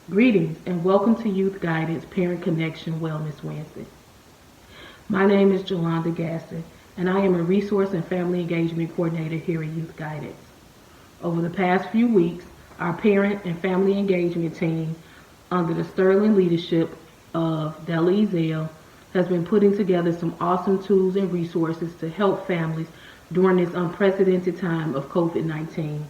Greetings and welcome to Youth Guidance Parent Connection Wellness Wednesday. My name is Jalonda Gaston and I am a Resource and Family Engagement Coordinator here at Youth Guidance. Over the past few weeks, our Parent and Family Engagement team, under the sterling leadership of Della Ezell, has been putting together some awesome tools and resources to help families during this unprecedented time of COVID-19.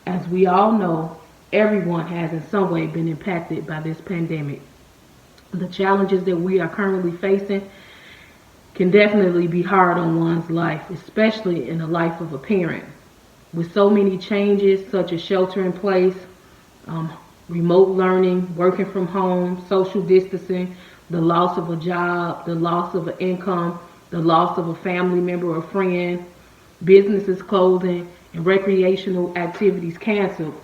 As we all know, everyone has in some way been impacted by this pandemic. The challenges that we are currently facing can definitely be hard on one's life, especially in the life of a parent. With so many changes such as shelter in place, remote learning, working from home, social distancing, the loss of a job, the loss of an income, the loss of a family member or friend, businesses closing, and recreational activities canceled,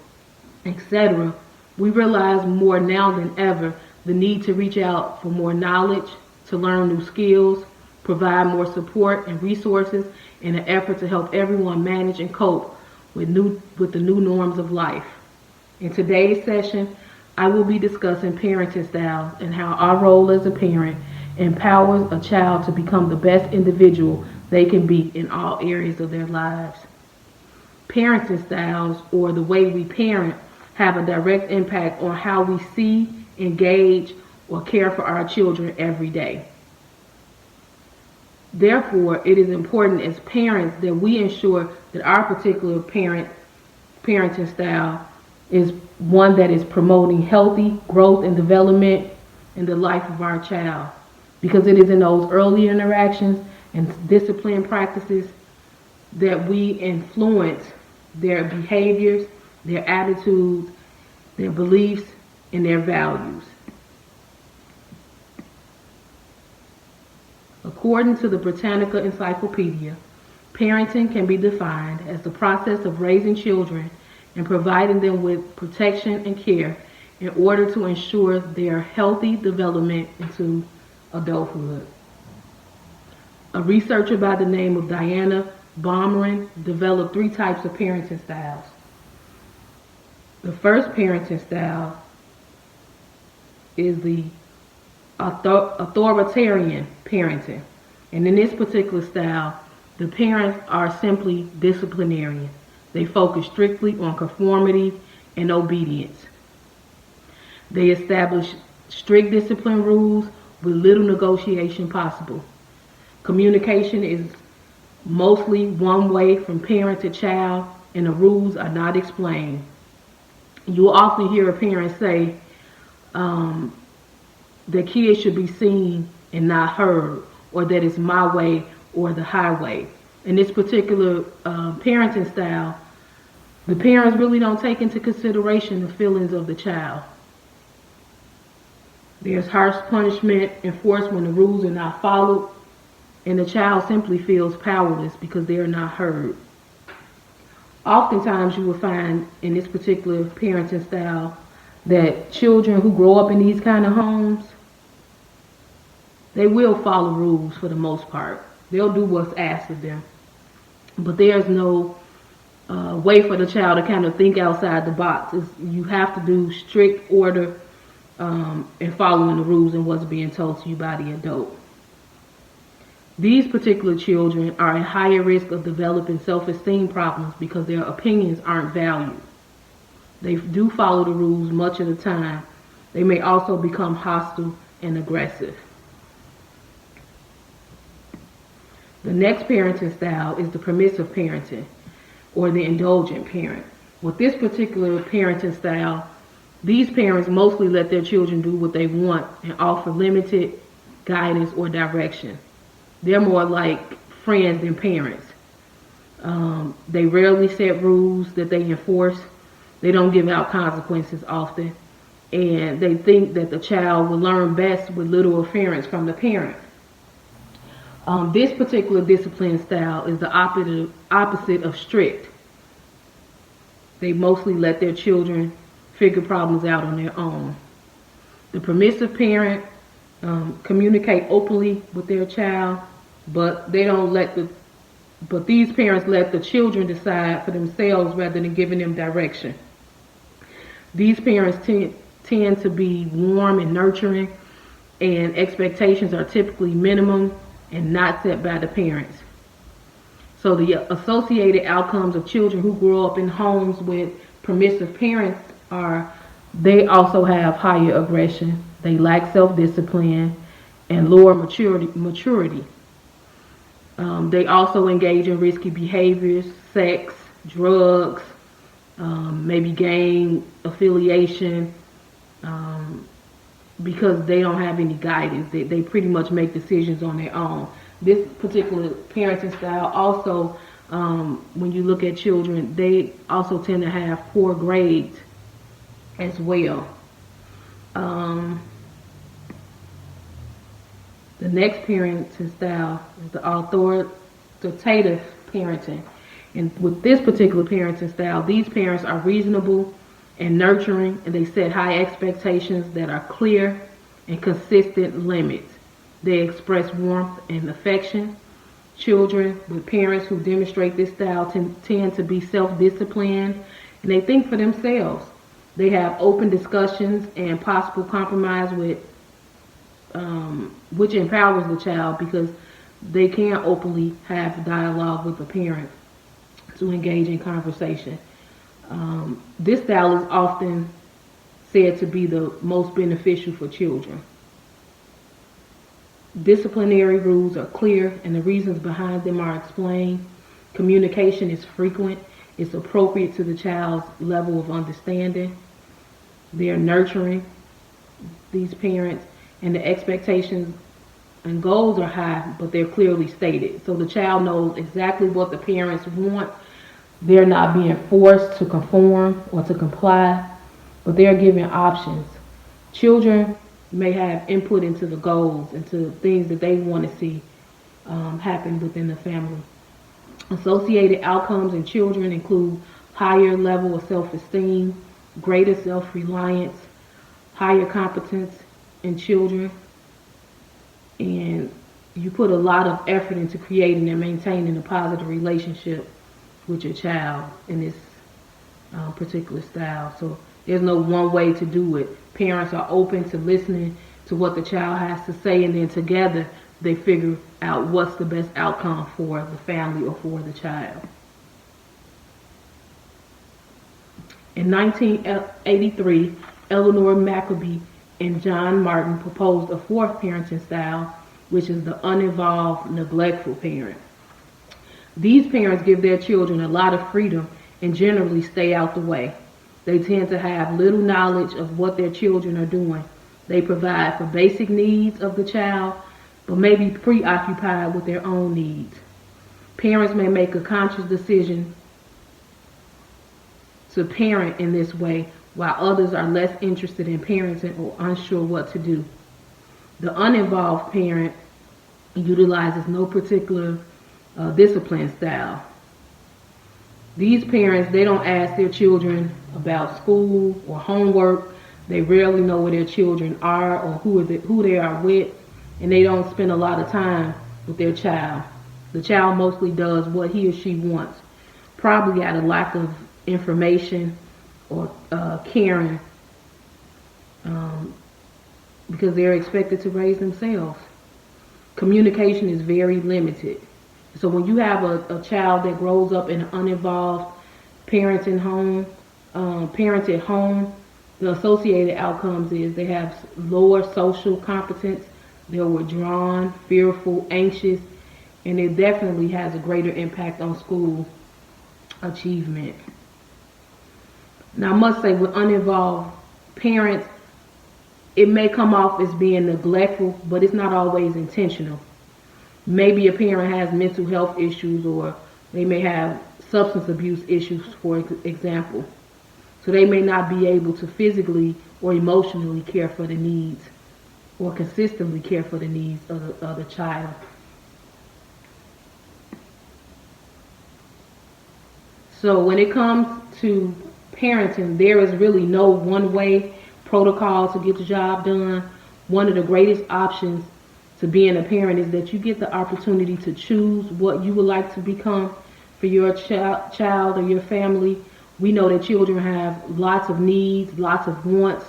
etc., we realize more now than ever the need to reach out for more knowledge, to learn new skills, provide more support and resources in an effort to help everyone manage and cope with the new norms of life. In today's session, I will be discussing parenting styles and how our role as a parent empowers a child to become the best individual they can be in all areas of their lives. Parenting styles, or the way we parent, have a direct impact on how we see, engage, or care for our children every day. Therefore, it is important as parents that we ensure that our particular parenting style is one that is promoting healthy growth and development in the life of our child. Because it is in those early interactions and discipline practices that we influence their behaviors, their attitudes, their beliefs, and their values. According to the Britannica Encyclopedia, parenting can be defined as the process of raising children and providing them with protection and care in order to ensure their healthy development into adulthood. A researcher by the name of Diana Baumering developed 3 types of parenting styles. The first parenting style is the Authoritarian Parenting. And in this particular style, the parents are simply disciplinarian. They focus strictly on conformity and obedience. They establish strict discipline rules with little negotiation possible. Communication is mostly one way from parent to child, and the rules are not explained. You will often hear a parent say that kids should be seen and not heard, or that it's my way or the highway. In this particular parenting style, the parents really don't take into consideration the feelings of the child. There's harsh punishment enforced when the rules are not followed, and the child simply feels powerless because they are not heard. Oftentimes you will find in this particular parenting style that children who grow up in these kind of homes, they will follow rules for the most part. They'll do what's asked of them. But there's no way for the child to kind of think outside the box. You have to do strict order and following the rules and what's being told to you by the adult. These particular children are at higher risk of developing self-esteem problems because their opinions aren't valued. They do follow the rules much of the time. They may also become hostile and aggressive. The next parenting style is the permissive parenting, or the indulgent parent. With this particular parenting style, these parents mostly let their children do what they want and offer limited guidance or direction. They're more like friends than parents. They rarely set rules that they enforce. They don't give out consequences often. And they think that the child will learn best with little interference from the parent. This particular discipline style is the opposite of strict. They mostly let their children figure problems out on their own. The permissive parent communicate openly with their child, but these parents let the children decide for themselves rather than giving them direction. These parents tend to be warm and nurturing, and expectations are typically minimum and not set by the parents. So the associated outcomes of children who grow up in homes with permissive parents are they also have higher aggression, they lack self-discipline, and lower maturity. They also engage in risky behaviors, sex, drugs, maybe gang affiliation, because they don't have any guidance. They pretty much make decisions on their own. This particular parenting style also, when you look at children, they also tend to have poor grades as well. The next parenting style is the authoritative parenting. And with this particular parenting style, these parents are reasonable and nurturing, and they set high expectations that are clear and consistent limits. They express warmth and affection. Children with parents who demonstrate this style tend to be self-disciplined, and they think for themselves. They have open discussions and possible compromise which empowers the child, because they can openly have dialogue with the parent to engage in conversation. This style is often said to be the most beneficial for children. Disciplinary rules are clear and the reasons behind them are explained. Communication is frequent. It's appropriate to the child's level of understanding. They're nurturing, these parents, and the expectations and goals are high, but they're clearly stated. So the child knows exactly what the parents want. They're not being forced to conform or to comply, but they're given options. Children may have input into the goals, into things that they want to see happen within the family. Associated outcomes in children include higher level of self-esteem, greater self-reliance, higher competence in children, and you put a lot of effort into creating and maintaining a positive relationship with your child in this particular style. So there's no one way to do it. Parents are open to listening to what the child has to say, and then together they figure out what's the best outcome for the family or for the child. In 1983, Eleanor Maccabee and John Martin proposed a fourth parenting style, which is the uninvolved, neglectful parent. These parents give their children a lot of freedom and generally stay out the way. They tend to have little knowledge of what their children are doing. They provide for basic needs of the child, but may be preoccupied with their own needs. Parents may make a conscious decision to parent in this way, while others are less interested in parenting or unsure what to do. The uninvolved parent utilizes no particular discipline style. These parents, they don't ask their children about school or homework. They rarely know where their children are or who they are with, and they don't spend a lot of time with their child. The child mostly does what he or she wants, probably out of lack of information or caring, because they're expected to raise themselves. Communication is very limited. So when you have a child that grows up in an uninvolved parented home, the associated outcomes is they have lower social competence, they're withdrawn, fearful, anxious, and it definitely has a greater impact on school achievement. Now, I must say, with uninvolved parents, it may come off as being neglectful, but it's not always intentional. Maybe a parent has mental health issues, or they may have substance abuse issues, for example. So they may not be able to physically or emotionally care for the needs or consistently care for the needs of the child. So when it comes to parenting, there is really no one-way protocol to get the job done. One of the greatest options to being a parent is that you get the opportunity to choose what you would like to become for your child or your family. We know that children have lots of needs, lots of wants,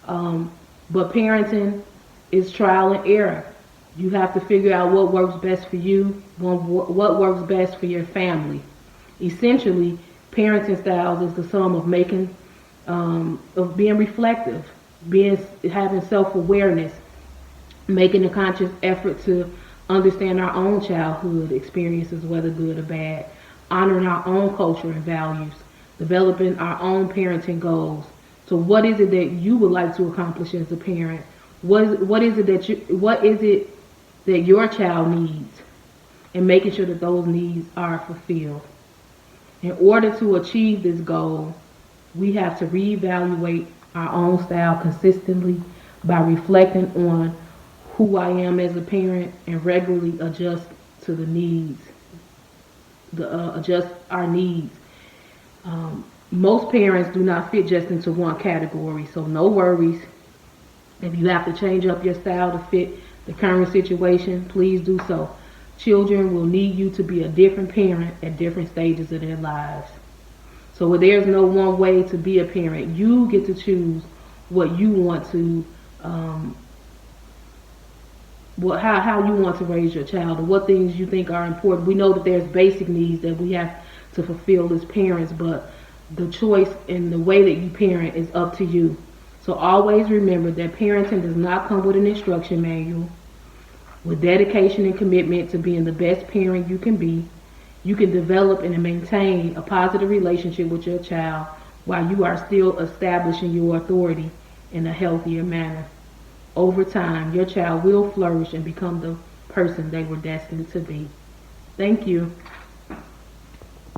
But parenting is trial and error. You have to figure out what works best for you, what works best for your family. Essentially, parenting styles is the sum of of being reflective, having self-awareness, making a conscious effort to understand our own childhood experiences, whether good or bad, honoring our own culture and values, developing our own parenting goals. So what is it that you would like to accomplish as a parent? What is it that your child needs? And making sure that those needs are fulfilled. In order to achieve this goal, we have to reevaluate our own style consistently by reflecting on who I am as a parent and regularly adjust to the needs, adjust our needs. Most parents do not fit just into one category, so no worries. If you have to change up your style to fit the current situation, please do so. Children will need you to be a different parent at different stages of their lives. So there's no one way to be a parent. You get to choose what you want to, how you want to raise your child, and what things you think are important. We know that there's basic needs that we have to fulfill as parents, but the choice and the way that you parent is up to you. So always remember that parenting does not come with an instruction manual. With dedication and commitment to being the best parent you can be, you can develop and maintain a positive relationship with your child while you are still establishing your authority in a healthier manner. Over time, your child will flourish and become the person they were destined to be. Thank you.